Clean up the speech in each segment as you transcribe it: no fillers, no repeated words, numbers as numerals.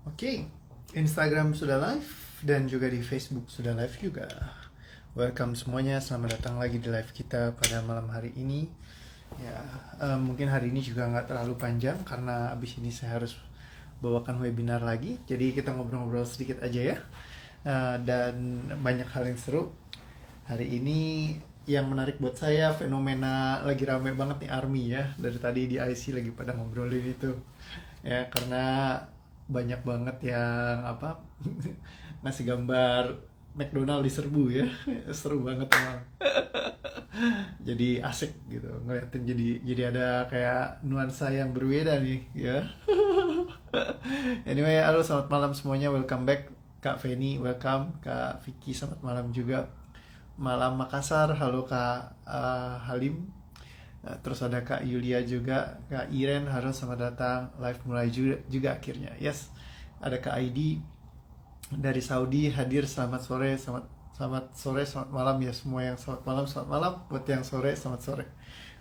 Oke, Instagram sudah live dan juga di Facebook sudah live juga. Welcome semuanya, selamat datang lagi di live kita pada malam hari ini. Ya, mungkin hari ini juga nggak terlalu panjang karena abis ini saya harus bawakan webinar lagi. Jadi kita ngobrol-ngobrol sedikit aja ya. Dan banyak hal yang seru. Hari ini yang menarik buat saya fenomena lagi rame banget nih ARMY ya. Dari tadi di IC lagi pada ngobrolin itu. Ya, karena banyak banget yang ngasih gambar McDonald diserbu ya. Seru banget emang. Jadi asik gitu ngeliatin, jadi ada kayak nuansa yang berbeda nih ya. Anyway, halo selamat malam semuanya, welcome back Kak Feni, welcome Kak Vicky, selamat malam juga. Malam Makassar, halo Kak Halim. Terus ada Kak Yulia juga, Kak Iren, harus selamat datang. Live mulai juga akhirnya. Yes, ada Kak Aidi dari Saudi hadir. Selamat sore, selamat sore, selamat malam ya semua yang selamat malam. Buat yang sore, selamat sore.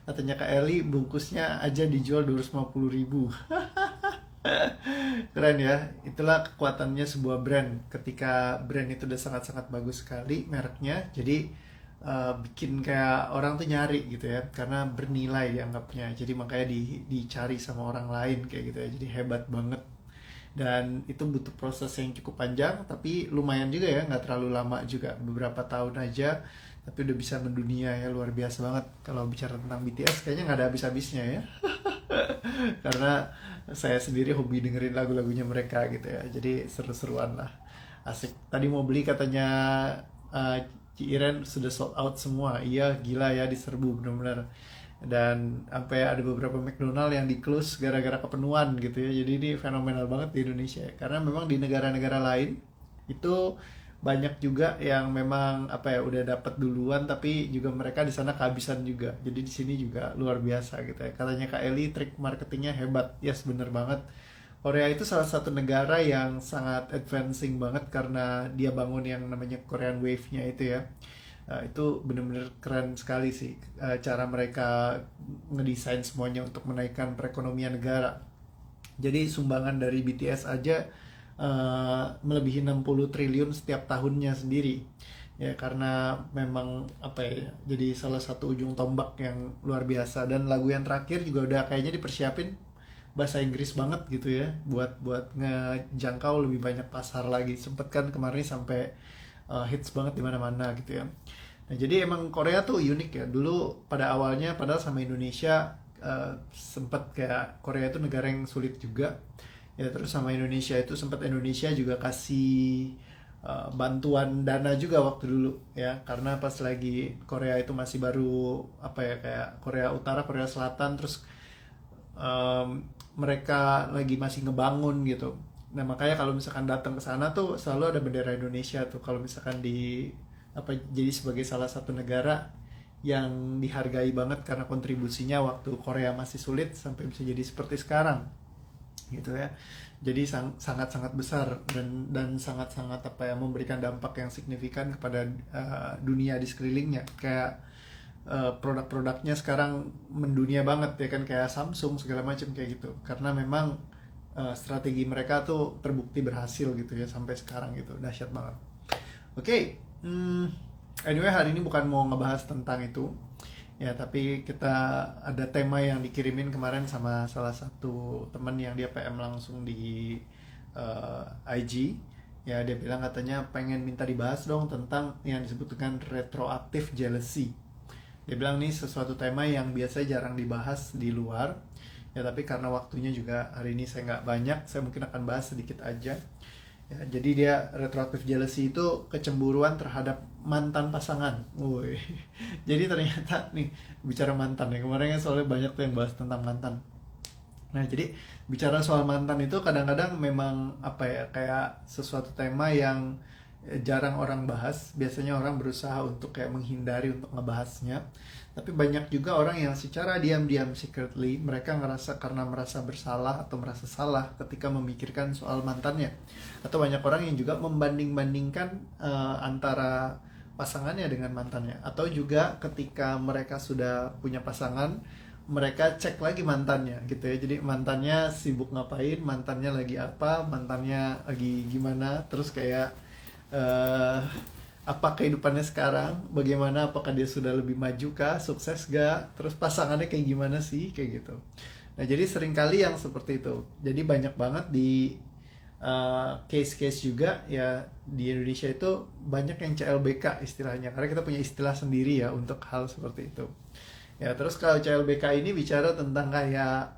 Katanya Kak Eli, bungkusnya aja dijual 250.000. Keren ya, itulah kekuatannya sebuah brand. Ketika brand itu udah sangat-sangat bagus sekali mereknya, jadi bikin kayak orang tuh nyari gitu ya, karena bernilai dianggapnya. Jadi makanya dicari sama orang lain kayak gitu ya. Jadi hebat banget. Dan itu butuh proses yang cukup panjang, tapi lumayan juga ya, nggak terlalu lama juga, beberapa tahun aja. Tapi udah bisa mendunia ya, luar biasa banget. Kalau bicara tentang BTS, kayaknya nggak ada habis-habisnya ya. Karena saya sendiri hobi dengerin lagu-lagunya mereka gitu ya, jadi seru-seruan lah, asik. Tadi mau beli katanya uh, Ci Iren sudah sold out semua. Iya, gila ya, diserbu benar-benar. Dan sampai ada beberapa McDonald yang di close gara-gara kepenuhan gitu ya. Jadi ini fenomenal banget di Indonesia ya. Karena memang di negara-negara lain itu banyak juga yang memang udah dapat duluan, tapi juga mereka di sana kehabisan juga. Jadi di sini juga luar biasa gitu ya. Katanya Kak Eli trik marketingnya hebat. Yes, bener banget. Korea itu salah satu negara yang sangat advancing banget karena dia bangun yang namanya Korean Wave-nya itu ya. Itu bener-bener keren sekali sih, cara mereka ngedesain semuanya untuk menaikkan perekonomian negara. Jadi sumbangan dari BTS aja melebihi 60 triliun setiap tahunnya sendiri. Ya karena memang jadi salah satu ujung tombak yang luar biasa. Dan lagu yang terakhir juga udah kayaknya dipersiapin bahasa Inggris banget gitu ya, buat ngejangkau lebih banyak pasar lagi. Sempet kan kemarin sampai hits banget di mana-mana gitu ya. Nah, jadi emang Korea tuh unik ya. Dulu pada awalnya padahal sama Indonesia sempet kayak Korea itu negara yang sulit juga. Ya terus sama Indonesia itu sempat Indonesia juga kasih bantuan dana juga waktu dulu ya, karena pas lagi Korea itu masih baru kayak Korea Utara, Korea Selatan, terus mereka lagi masih ngebangun gitu. Nah makanya kalau misalkan datang ke sana tuh selalu ada bendera Indonesia tuh kalau misalkan jadi sebagai salah satu negara yang dihargai banget karena kontribusinya waktu Korea masih sulit sampai bisa jadi seperti sekarang gitu ya. Jadi sangat-sangat besar dan sangat-sangat memberikan dampak yang signifikan kepada dunia di sekelilingnya. Kayak produk-produknya sekarang mendunia banget ya kan, kayak Samsung segala macam kayak gitu. Karena memang strategi mereka tuh terbukti berhasil gitu ya sampai sekarang gitu. Dahsyat banget. Oke, anyway hari ini bukan mau ngebahas tentang itu ya, tapi kita ada tema yang dikirimin kemarin sama salah satu teman yang dia PM langsung di IG ya. Dia bilang katanya pengen minta dibahas dong tentang yang disebut dengan retroactive jealousy. Dia bilang nih sesuatu tema yang biasanya jarang dibahas di luar ya, tapi karena waktunya juga hari ini saya nggak banyak, saya mungkin akan bahas sedikit aja ya. Jadi dia retroactive jealousy itu kecemburuan terhadap mantan pasangan. Woi. Jadi ternyata nih bicara mantan ya, kemarin kan soalnya banyak tuh yang bahas tentang mantan. Nah, jadi bicara soal mantan itu kadang-kadang memang kayak sesuatu tema yang jarang orang bahas. Biasanya orang berusaha untuk kayak menghindari untuk ngebahasnya. Tapi banyak juga orang yang secara diam-diam secretly mereka ngerasa karena merasa bersalah atau merasa salah ketika memikirkan soal mantannya. Atau banyak orang yang juga membanding-bandingkan antara pasangannya dengan mantannya. Atau juga ketika mereka sudah punya pasangan, mereka cek lagi mantannya gitu ya. Jadi mantannya sibuk ngapain, mantannya lagi apa, mantannya lagi gimana, terus kayak eh, apa kehidupannya sekarang, bagaimana, apakah dia sudah lebih maju kah, sukses gak, terus pasangannya kayak gimana sih, kayak gitu. Nah, jadi seringkali yang seperti itu. Jadi banyak banget di case-case juga ya di Indonesia itu banyak yang CLBK istilahnya, karena kita punya istilah sendiri ya untuk hal seperti itu. Ya, terus kalau CLBK ini bicara tentang kayak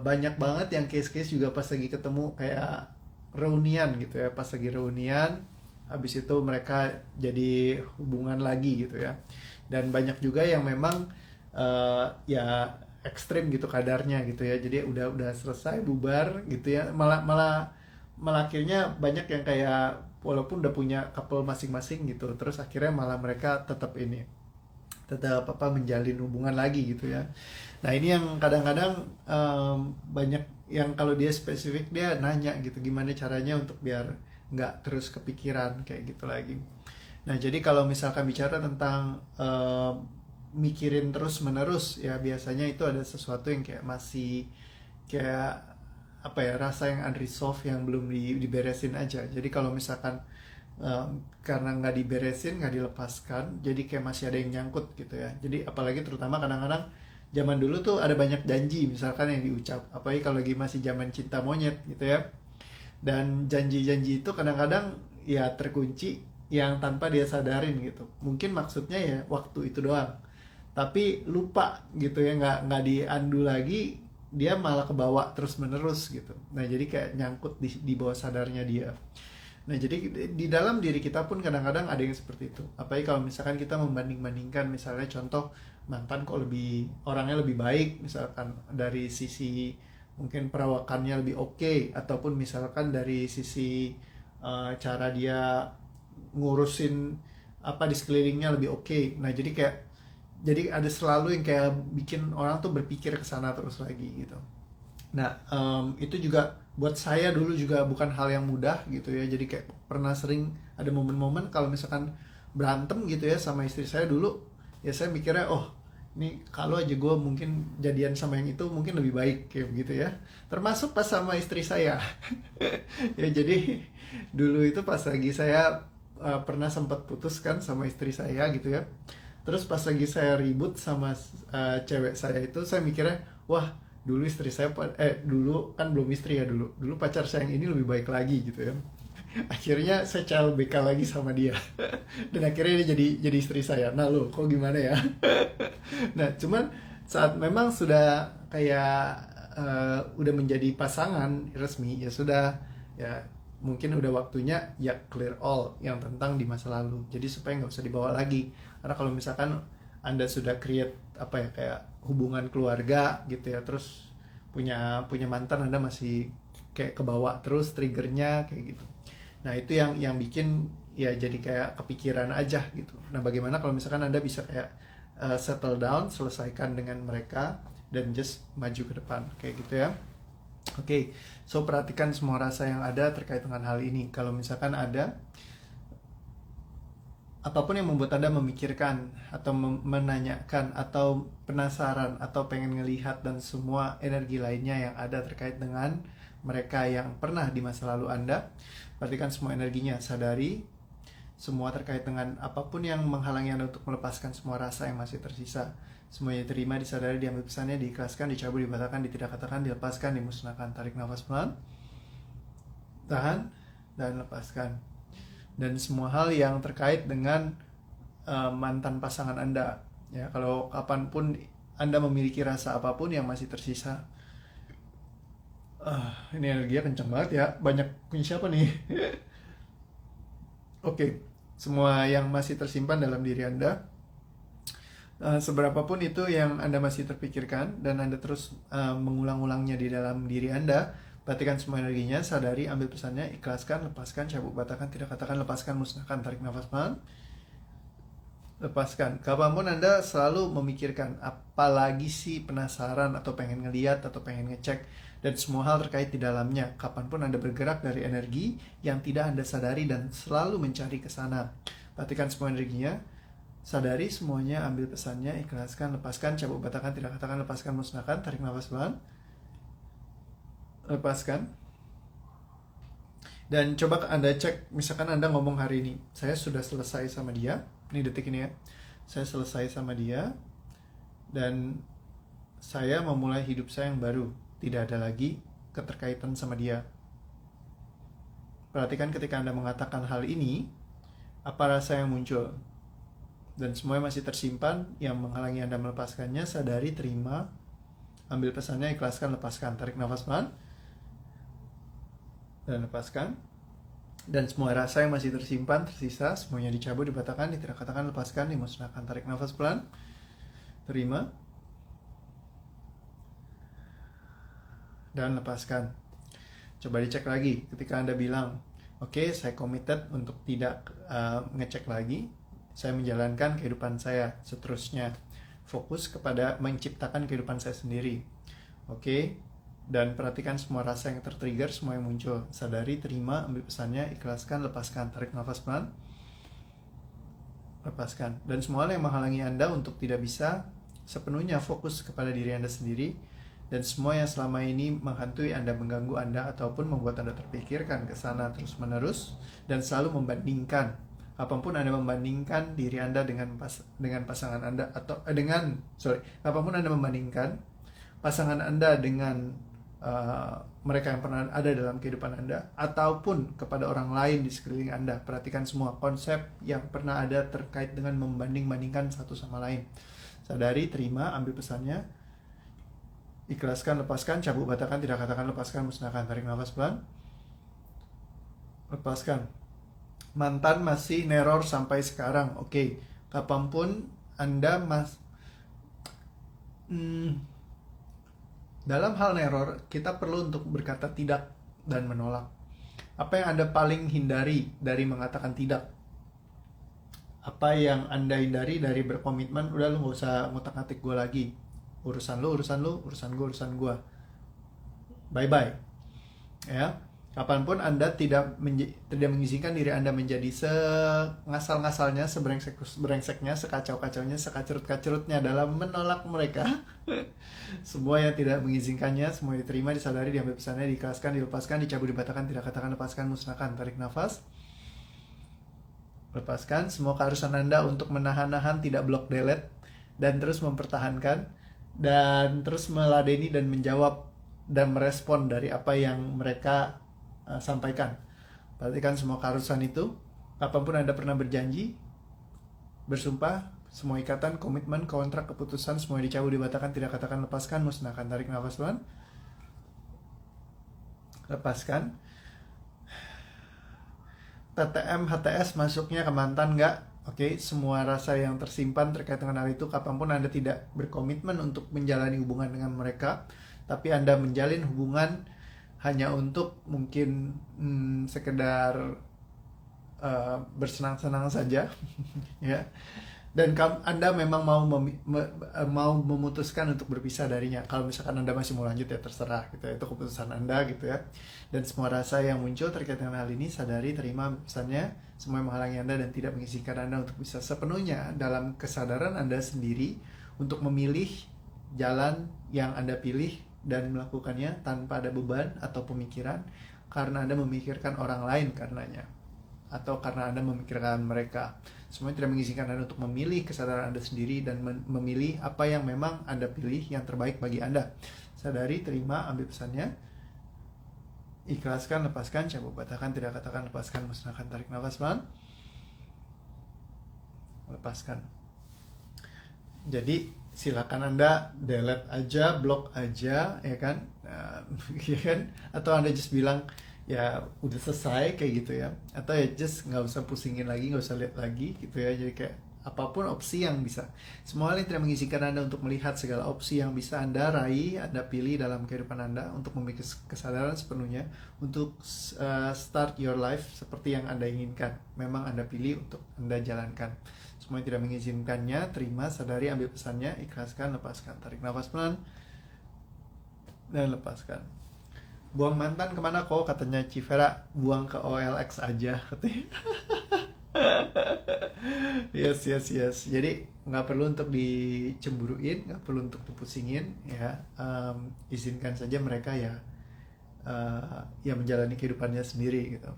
banyak banget yang case-case juga pas lagi ketemu kayak reunian gitu ya, pas lagi reunian habis itu mereka jadi hubungan lagi gitu ya. Dan banyak juga yang memang ya ekstrim gitu kadarnya gitu ya. Jadi udah selesai bubar gitu ya. Malah malah malah akhirnya banyak yang kayak walaupun udah punya couple masing-masing gitu, terus akhirnya malah mereka tetap apa menjalin hubungan lagi gitu ya. Nah, ini yang kadang-kadang banyak yang kalau dia spesifik dia nanya gitu gimana caranya untuk biar nggak terus kepikiran kayak gitu lagi. Nah, jadi kalau misalkan bicara tentang mikirin terus menerus ya, biasanya itu ada sesuatu yang kayak masih kayak apa ya, rasa yang unresolved yang belum diberesin aja. Jadi kalau misalkan karena nggak diberesin, nggak dilepaskan, jadi kayak masih ada yang nyangkut gitu ya. Jadi apalagi terutama kadang-kadang zaman dulu tuh ada banyak janji misalkan yang diucap, apalagi kalau lagi masih zaman cinta monyet gitu ya. Dan janji-janji itu kadang-kadang ya terkunci yang tanpa dia sadarin gitu. Mungkin maksudnya ya waktu itu doang, tapi lupa gitu ya, nggak diandu lagi, dia malah kebawa terus menerus gitu. Nah, jadi kayak nyangkut di bawah sadarnya dia. Nah, jadi di dalam diri kita pun kadang-kadang ada yang seperti itu. Apalagi kalau misalkan kita membanding-bandingkan, misalnya contoh mantan kok lebih orangnya lebih baik, misalkan dari sisi mungkin perawakannya lebih oke, ataupun misalkan dari sisi cara dia ngurusin apa di sekelilingnya lebih oke. Nah, jadi ada selalu yang kayak bikin orang tuh berpikir ke sana terus lagi gitu. Nah, itu juga buat saya dulu juga bukan hal yang mudah gitu ya. Jadi kayak pernah sering ada momen-momen kalau misalkan berantem gitu ya sama istri saya dulu, ya saya mikirnya, oh ini kalau aja gue mungkin jadian sama yang itu mungkin lebih baik kayak begitu ya. Termasuk pas sama istri saya. Ya, jadi dulu itu pas lagi saya pernah sempat putuskan sama istri saya gitu ya. Terus pas lagi saya ribut sama cewek saya itu, saya mikirnya, wah dulu istri saya dulu kan belum istri ya, dulu pacar saya yang ini lebih baik lagi gitu ya. Akhirnya saya CLBK lagi sama dia. Dan akhirnya dia jadi istri saya. Nah, lo kok gimana ya? Nah, cuman saat memang sudah kayak udah menjadi pasangan resmi, ya sudah, ya mungkin udah waktunya ya clear all yang tentang di masa lalu. Jadi supaya nggak usah dibawa lagi. Karena kalau misalkan Anda sudah create apa ya, kayak hubungan keluarga gitu ya, terus punya mantan, Anda masih kayak kebawa terus triggernya kayak gitu. Nah, itu yang bikin ya jadi kayak kepikiran aja gitu. Nah, bagaimana kalau misalkan Anda bisa kayak settle down, selesaikan dengan mereka dan just maju ke depan kayak gitu ya. Oke, so perhatikan semua rasa yang ada terkait dengan hal ini. Kalau misalkan ada apapun yang membuat Anda memikirkan atau menanyakan atau penasaran atau pengen ngelihat dan semua energi lainnya yang ada terkait dengan mereka yang pernah di masa lalu Anda, perhatikan semua energinya, sadari semua terkait dengan apapun yang menghalangi Anda untuk melepaskan semua rasa yang masih tersisa. Semuanya diterima, disadari, diambil pesannya, diikhlaskan, dicabut, dibatalkan, tidak katakan, dilepaskan, dimusnahkan. Tarik nafas pelan, tahan, dan lepaskan. Dan semua hal yang terkait dengan mantan pasangan Anda, ya, kalau kapanpun Anda memiliki rasa apapun yang masih tersisa, ini energinya kencang banget ya, banyak punya siapa nih? Oke, semua yang masih tersimpan dalam diri Anda, seberapapun itu yang Anda masih terpikirkan dan Anda terus mengulang-ulangnya di dalam diri Anda, perhatikan semua energinya, sadari, ambil pesannya, ikhlaskan, lepaskan, cabut, batalkan, tidak katakan, lepaskan, musnahkan. Tarik nafas pelan, lepaskan. Kapanpun Anda selalu memikirkan, apalagi sih penasaran atau pengen ngeliat atau pengen ngecek, dan semua hal terkait di dalamnya. Kapanpun Anda bergerak dari energi yang tidak Anda sadari dan selalu mencari ke sana, perhatikan semua energinya, Sadari semuanya, ambil pesannya, ikhlaskan, lepaskan, cabut, batalkan, tidak katakan, lepaskan, musnahkan, tarik nafas pelan, lepaskan. Dan coba Anda cek, misalkan Anda ngomong hari ini, saya sudah selesai sama dia, ini detik ini ya, saya selesai sama dia, dan saya memulai hidup saya yang baru, tidak ada lagi keterkaitan sama dia. Perhatikan ketika Anda mengatakan hal ini, apa rasa yang muncul? Dan semuanya masih tersimpan yang menghalangi Anda melepaskannya. Sadari, terima, ambil pesannya, ikhlaskan, lepaskan, tarik nafas pelan, dan lepaskan. Dan semua rasa yang masih tersimpan, tersisa, semuanya dicabut, dibatalkan, tidak katakan, lepaskan, dimusnahkan, tarik nafas pelan, terima, dan lepaskan. Coba dicek lagi ketika Anda bilang, oke, saya committed untuk tidak ngecek lagi, saya menjalankan kehidupan saya seterusnya, fokus kepada menciptakan kehidupan saya sendiri. Oke, dan perhatikan semua rasa yang tertrigger, semua yang muncul. Sadari, terima, ambil pesannya, ikhlaskan, lepaskan, tarik nafas pelan, lepaskan. Dan semua hal yang menghalangi Anda untuk tidak bisa sepenuhnya fokus kepada diri Anda sendiri, dan semua yang selama ini menghantui Anda, mengganggu Anda, ataupun membuat Anda terpikirkan ke sana terus-menerus dan selalu membandingkan. Apapun Anda membandingkan diri Anda dengan pasangan Anda, atau apapun Anda membandingkan pasangan Anda dengan mereka yang pernah ada dalam kehidupan Anda, ataupun kepada orang lain di sekeliling Anda. Perhatikan semua konsep yang pernah ada terkait dengan membanding-bandingkan satu sama lain. Sadari, terima, ambil pesannya, ikhlaskan, lepaskan, cabut, batalkan, tidak katakan, lepaskan, musnahkan, tarik nafas pelan, lepaskan. Mantan masih neror sampai sekarang, oke. Kapanpun Anda dalam hal neror, kita perlu untuk berkata tidak dan menolak. Apa yang Anda paling hindari dari mengatakan tidak? Apa yang Anda hindari dari berkomitmen, udah lu gak usah ngutak-ngatik gue lagi, urusan lu, urusan gue, urusan gue, bye-bye. Ya, kapanpun Anda tidak mengizinkan diri Anda menjadi sengasal-ngasalnya, sebrengseknya, sekacau-kacaunya, sekacurut-kacurutnya dalam menolak mereka. Semua yang tidak mengizinkannya, semua diterima, disadari, diambil pesannya, diikhlaskan, dilepaskan, dicabut, dibatalkan, tidak katakan, lepaskan, musnahkan, tarik nafas, lepaskan. Semua keharusan Anda untuk menahan-nahan, tidak block delete, dan terus mempertahankan, dan terus meladeni dan menjawab dan merespon dari apa yang mereka sampaikan. Perhatikan semua keharusan itu. Apapun Anda pernah berjanji, bersumpah, semua ikatan, komitmen, kontrak, keputusan, semua dicabut, dibatalkan, tidak katakan, lepaskan, musnahkan, tarik nafas pelan, lepaskan. TTM, HTS masuknya ke mantan nggak? Oke, semua rasa yang tersimpan terkait dengan hal itu, kapanpun Anda tidak berkomitmen untuk menjalani hubungan dengan mereka, tapi Anda menjalin hubungan hanya untuk mungkin sekedar bersenang-senang saja, ya. Dan Anda memang mau memutuskan untuk berpisah darinya. Kalau misalkan Anda masih mau lanjut, ya terserah gitu ya, itu keputusan Anda gitu ya. Dan semua rasa yang muncul terkait dengan hal ini, sadari, terima pesannya, semua yang menghalangi Anda dan tidak mengizinkan Anda untuk bisa sepenuhnya dalam kesadaran Anda sendiri untuk memilih jalan yang Anda pilih dan melakukannya tanpa ada beban atau pemikiran karena Anda memikirkan orang lain karenanya, atau karena Anda memikirkan mereka. Semuanya tidak mengizinkan Anda untuk memilih kesadaran Anda sendiri dan memilih apa yang memang Anda pilih yang terbaik bagi Anda. Sadari, terima, ambil pesannya, ikhlaskan, lepaskan, cabut, batalkan, tidak katakan, lepaskan, musnahkan, tarik nafas pelan, lepaskan. Jadi silakan Anda delete aja, block aja, ya kan, ya kan? Atau Anda just bilang ya udah selesai kayak gitu ya, atau ya just nggak usah pusingin lagi, nggak usah lihat lagi gitu ya. Jadi kayak apapun opsi yang bisa, semua hal yang tidak mengizinkan Anda untuk melihat segala opsi yang bisa Anda raih, Anda pilih dalam kehidupan Anda untuk memiliki kesadaran sepenuhnya untuk start your life seperti yang Anda inginkan, memang Anda pilih untuk Anda jalankan. Semua yang tidak mengizinkannya, terima, sadari, ambil pesannya, ikhlaskan, lepaskan, tarik nafas pelan, dan lepaskan. Buang mantan kemana kok? Katanya Civera, buang ke OLX aja katanya. Yes, yes, yes. Jadi nggak perlu untuk dicemburuin, nggak perlu untuk dipusingin, ya. Izinkan saja mereka ya, ya menjalani kehidupannya sendiri gitu.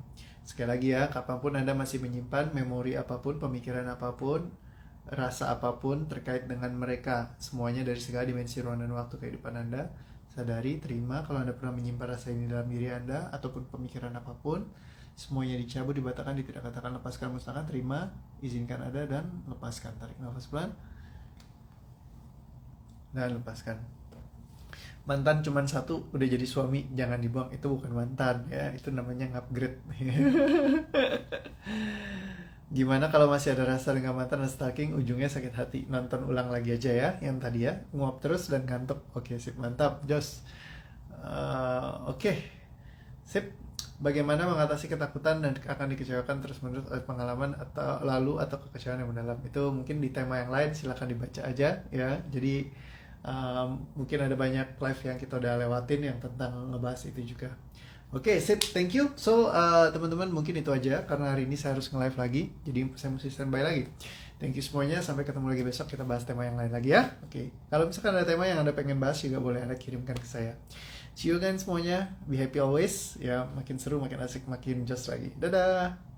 Sekali lagi ya, kapanpun Anda masih menyimpan memori apapun, pemikiran apapun, rasa apapun terkait dengan mereka, semuanya dari segala dimensi ruang dan waktu kehidupan Anda, sadari, terima kalau Anda pernah menyimpan rasa ini dalam diri Anda, ataupun pemikiran apapun, semuanya dicabut, dibatalkan, tidak katakan, lepaskan, musnahkan, terima, izinkan ada, dan lepaskan. Tarik nafas pelan, dan lepaskan. Mantan cuman satu, udah jadi suami, jangan dibuang, itu bukan mantan ya, itu namanya ngupgrade. Gimana kalau masih ada rasa dengan mantan dan stalking, ujungnya sakit hati? Nonton ulang lagi aja ya, yang tadi ya, nguap terus dan ngantuk. Oke, sip, mantap, Jos. Oke, sip. Bagaimana mengatasi ketakutan dan akan dikecewakan terus-menerus oleh pengalaman atau lalu atau kekecewaan yang mendalam? Itu mungkin di tema yang lain, silahkan dibaca aja ya. Jadi mungkin ada banyak live yang kita udah lewatin yang tentang ngebahas itu juga. Oke, sip, thank you. So, teman-teman mungkin itu aja karena hari ini saya harus nge-live lagi, jadi saya mesti standby lagi. Thank you semuanya, sampai ketemu lagi besok, kita bahas tema yang lain lagi ya. Oke, kalau misalkan ada tema yang Anda pengen bahas juga boleh Anda kirimkan ke saya. See you again semuanya, be happy always. Ya, makin seru, makin asik, makin just lagi. Dadah!